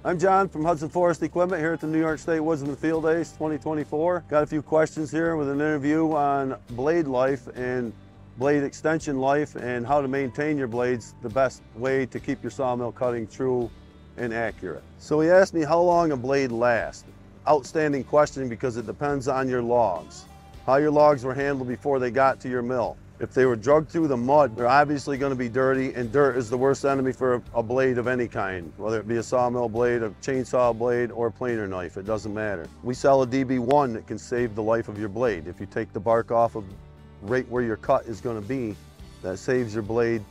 I'm John from Hud-Son Forest Equipment here at the New York State Woodsman Field Days 2024. Got a few questions here with an interview on blade life and blade extension life and how to maintain your blades the best way to keep your sawmill cutting true and accurate. So he asked me how long a blade lasts. Outstanding question because it depends on your logs. How your logs were handled before they got to your mill. If they were drugged through the mud, they're obviously going to be dirty, and dirt is the worst enemy for a blade of any kind, whether it be a sawmill blade, a chainsaw blade, or a planer knife, it doesn't matter. We sell a DB1 that can save the life of your blade. If you take the bark off of right where your cut is going to be, that saves your blade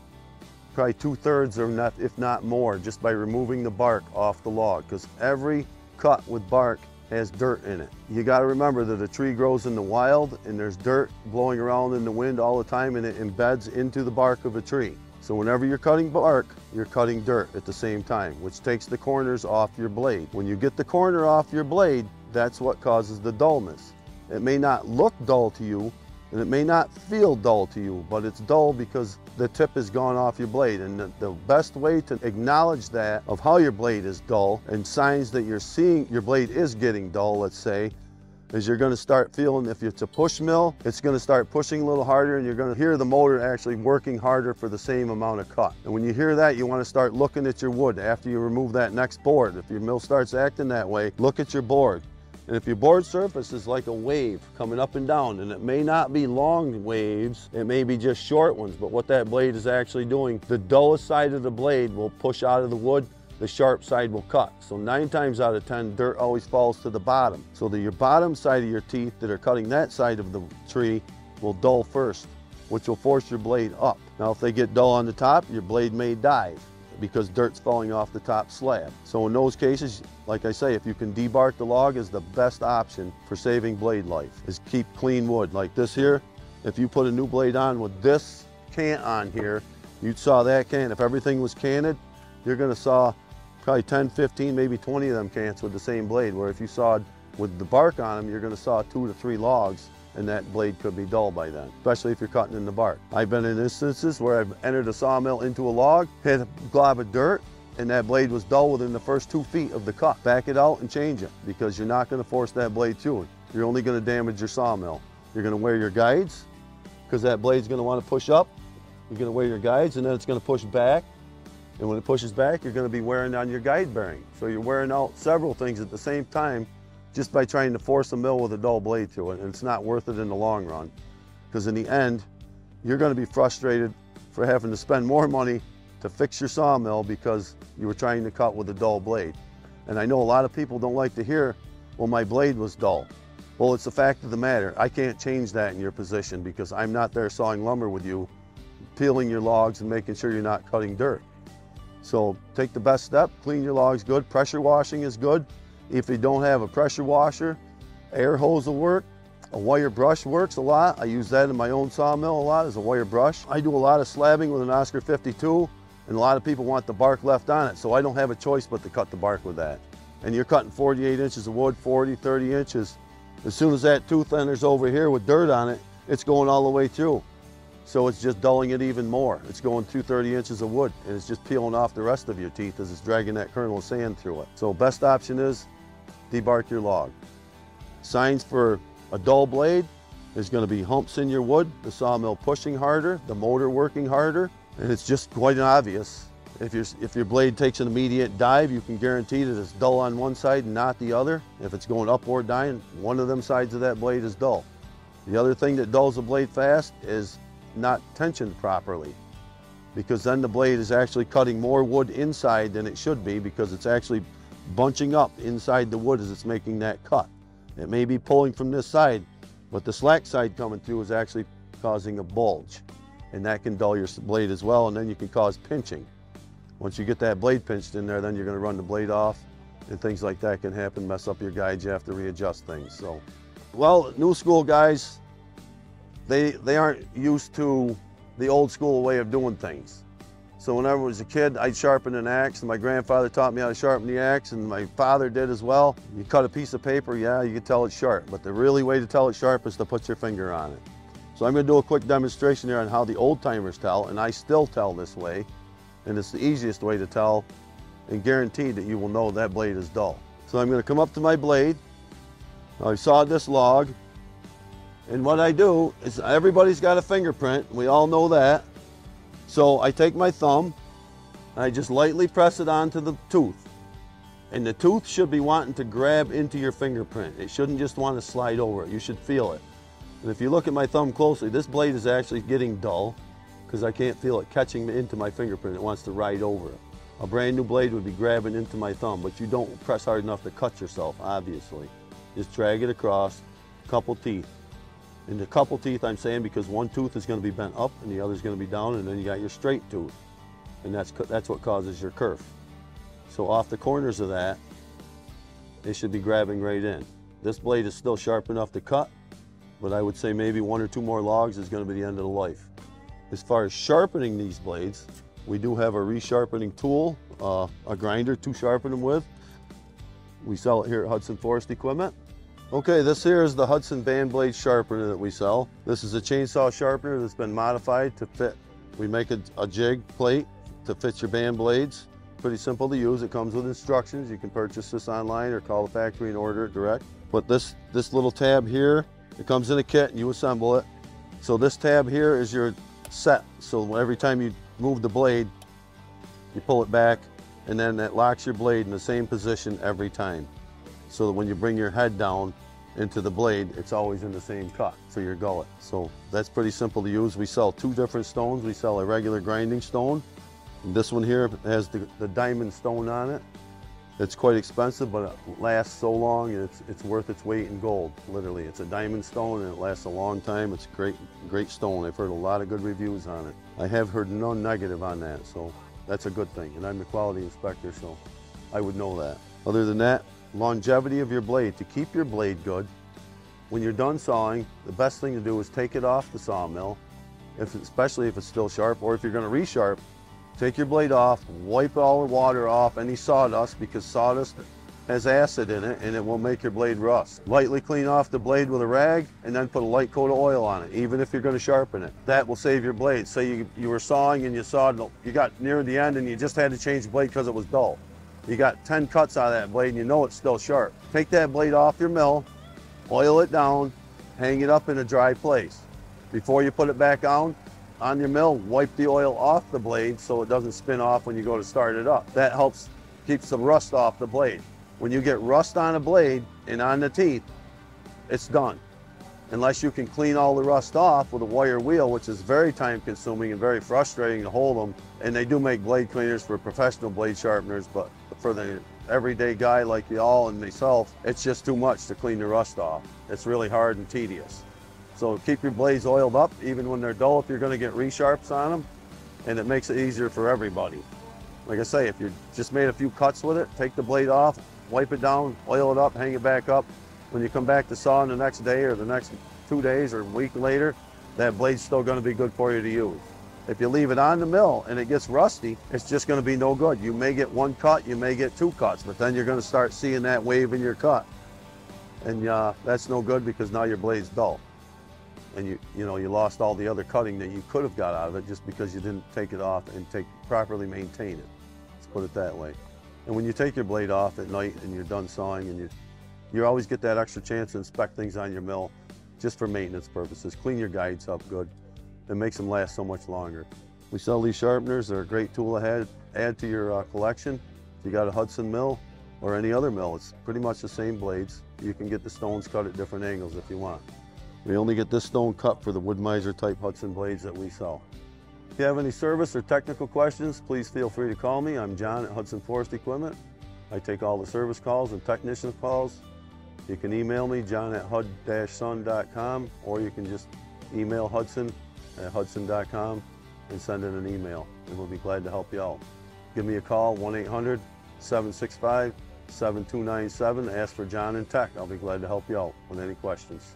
probably 2/3 or not, if not more, just by removing the bark off the log, because every cut with bark has dirt in it. You got to remember that a tree grows in the wild and there's dirt blowing around in the wind all the time, and it embeds into the bark of a tree. So whenever you're cutting bark, you're cutting dirt at the same time, which takes the corners off your blade. When you get the corner off your blade, that's what causes the dullness. It may not look dull to you, and it may not feel dull to you, but it's dull because the tip has gone off your blade. And the best way to acknowledge that of how your blade is dull and signs that you're seeing your blade is getting dull, let's say, is you're going to start feeling, if it's a push mill, it's going to start pushing a little harder, and you're going to hear the motor actually working harder for the same amount of cut. And when you hear that, you want to start looking at your wood after you remove that next board. If your mill starts acting that way, look at your board. And if your board surface is like a wave coming up and down, and it may not be long waves, it may be just short ones, but what that blade is actually doing, the dullest side of the blade will push out of the wood, the sharp side will cut. So 9 times out of 10, dirt always falls to the bottom. So that your bottom side of your teeth that are cutting that side of the tree will dull first, which will force your blade up. Now if they get dull on the top, your blade may dive, because dirt's falling off the top slab. So in those cases, like I say, if you can debark the log, is the best option for saving blade life, is keep clean wood. Like this here, if you put a new blade on with this cant on here, you'd saw that cant. If everything was canted, you're gonna saw probably 10, 15, maybe 20 of them cants with the same blade, where if you sawed with the bark on them, you're gonna saw 2 to 3 logs, and that blade could be dull by then, especially if you're cutting in the bark. I've been in instances where I've entered a sawmill into a log, hit a glob of dirt, and that blade was dull within the first 2 feet of the cut. Back it out and change it, because you're not gonna force that blade through it. You're only gonna damage your sawmill. You're gonna wear your guides, because that blade's gonna wanna push up. You're gonna wear your guides, and then it's gonna push back. And when it pushes back, you're gonna be wearing on your guide bearing. So you're wearing out several things at the same time, just by trying to force a mill with a dull blade through it, and it's not worth it in the long run. Because in the end, you're gonna be frustrated for having to spend more money to fix your sawmill because you were trying to cut with a dull blade. And I know a lot of people don't like to hear, well, my blade was dull. Well, it's the fact of the matter. I can't change that in your position, because I'm not there sawing lumber with you, peeling your logs and making sure you're not cutting dirt. So take the best step, clean your logs good. Pressure washing is good. If you don't have a pressure washer, air hose will work. A wire brush works a lot. I use that in my own sawmill a lot as a wire brush. I do a lot of slabbing with an Oscar 52, and a lot of people want the bark left on it, so I don't have a choice but to cut the bark with that. And you're cutting 48 inches of wood, 40, 30 inches. As soon as that tooth enters over here with dirt on it, it's going all the way through. So it's just dulling it even more. It's going through 30 inches of wood, and it's just peeling off the rest of your teeth as it's dragging that kernel of sand through it. So best option is debark your log. Signs for a dull blade is going to be humps in your wood, the sawmill pushing harder, the motor working harder, and it's just quite obvious. If your blade takes an immediate dive, you can guarantee that it's dull on one side and not the other. If it's going up or down, one of them sides of that blade is dull. The other thing that dulls the blade fast is not tensioned properly, because then the blade is actually cutting more wood inside than it should be, because it's actually bunching up inside the wood as it's making that cut. It may be pulling from this side, but the slack side coming through is actually causing a bulge, and that can dull your blade as well, and then you can cause pinching. Once you get that blade pinched in there, then you're going to run the blade off, and things like that can happen, mess up your guides. You have to readjust things. So, well, new school guys, they aren't used to the old school way of doing things. So whenever I was a kid, I'd sharpen an axe, and my grandfather taught me how to sharpen the axe, and my father did as well. You cut a piece of paper, yeah, you can tell it's sharp, but the really way to tell it's sharp is to put your finger on it. So I'm going to do a quick demonstration here on how the old timers tell, and I still tell this way, and it's the easiest way to tell and guaranteed that you will know that blade is dull. So I'm going to come up to my blade. I sawed this log, and what I do is everybody's got a fingerprint. We all know that. So I take my thumb, I just lightly press it onto the tooth. And the tooth should be wanting to grab into your fingerprint. It shouldn't just want to slide over it. You should feel it. And if you look at my thumb closely, this blade is actually getting dull because I can't feel it catching into my fingerprint. It wants to ride over it. A brand new blade would be grabbing into my thumb, but you don't press hard enough to cut yourself, obviously. Just drag it across, couple teeth. And the couple teeth I'm saying because one tooth is going to be bent up and the other is going to be down, and then you got your straight tooth. And that's what causes your kerf. So off the corners of that, they should be grabbing right in. This blade is still sharp enough to cut, but I would say maybe 1 or 2 more logs is going to be the end of the life. As far as sharpening these blades, we do have a resharpening tool, a grinder to sharpen them with. We sell it here at Hud-Son Forest Equipment. Okay, this here is the Hud-Son band blade sharpener that we sell. This is a chainsaw sharpener that's been modified to fit. We make a jig plate to fit your band blades. Pretty simple to use. It comes with instructions. You can purchase this online or call the factory and order it direct. But this little tab here, it comes in a kit and you assemble it. So this tab here is your set. So every time you move the blade, you pull it back, and then that locks your blade in the same position every time. So that when you bring your head down into the blade, it's always in the same cut for your gullet. So that's pretty simple to use. We sell 2 different stones. We sell a regular grinding stone. This one here has the diamond stone on it. It's quite expensive, but it lasts so long, and it's worth its weight in gold, literally. It's a diamond stone, and it lasts a long time. It's a great stone. I've heard a lot of good reviews on it. I have heard none negative on that, so that's a good thing. And I'm the quality inspector, so I would know that. Other than that, longevity of your blade. To keep your blade good, when you're done sawing, the best thing to do is take it off the sawmill, especially if it's still sharp, or if you're going to resharp. Take your blade off, wipe all the water off, any sawdust, because sawdust has acid in it and it will make your blade rust. Lightly clean off the blade with a rag and then put a light coat of oil on it, even if you're going to sharpen it. That will save your blade. Say you were sawing and you got near the end and you just had to change the blade because it was dull. You got 10 cuts out of that blade and you know it's still sharp. Take that blade off your mill, oil it down, hang it up in a dry place. Before you put it back on your mill, wipe the oil off the blade so it doesn't spin off when you go to start it up. That helps keep some rust off the blade. When you get rust on a blade and on the teeth, it's done. Unless you can clean all the rust off with a wire wheel, which is very time consuming and very frustrating to hold them. And they do make blade cleaners for professional blade sharpeners, but for the everyday guy like y'all and myself, it's just too much to clean the rust off. It's really hard and tedious. So keep your blades oiled up, even when they're dull, if you're going to get resharps on them, and it makes it easier for everybody. Like I say, if you just made a few cuts with it, take the blade off, wipe it down, oil it up, hang it back up. When you come back to saw in the next day or the next 2 days or a week later, that blade's still going to be good for you to use. If you leave it on the mill and it gets rusty, it's just going to be no good. You may get 1 cut, you may get 2 cuts, but then you're going to start seeing that wave in your cut. And that's no good because now your blade's dull. And you lost all the other cutting that you could have got out of it just because you didn't take it off and properly maintain it. Let's put it that way. And when you take your blade off at night and you're done sawing, and you always get that extra chance to inspect things on your mill just for maintenance purposes. Clean your guides up good. It makes them last so much longer. We sell these sharpeners. They're a great tool to add to your collection. If you got a Hud-Son mill or any other mill, it's pretty much the same blades. You can get the stones cut at different angles if you want. We only get this stone cut for the wood miser type Hud-Son blades that we sell. If you have any service or technical questions, please feel free to call me. I'm John at Hud-Son Forest Equipment. I take all the service calls and technician calls. You can email me, john@hud-son.com, or you can just email hudson@hudson.com and send in an email, and we'll be glad to help you out. Give me a call, 1-800-765-7297. Ask for John in Tech. I'll be glad to help you out with any questions.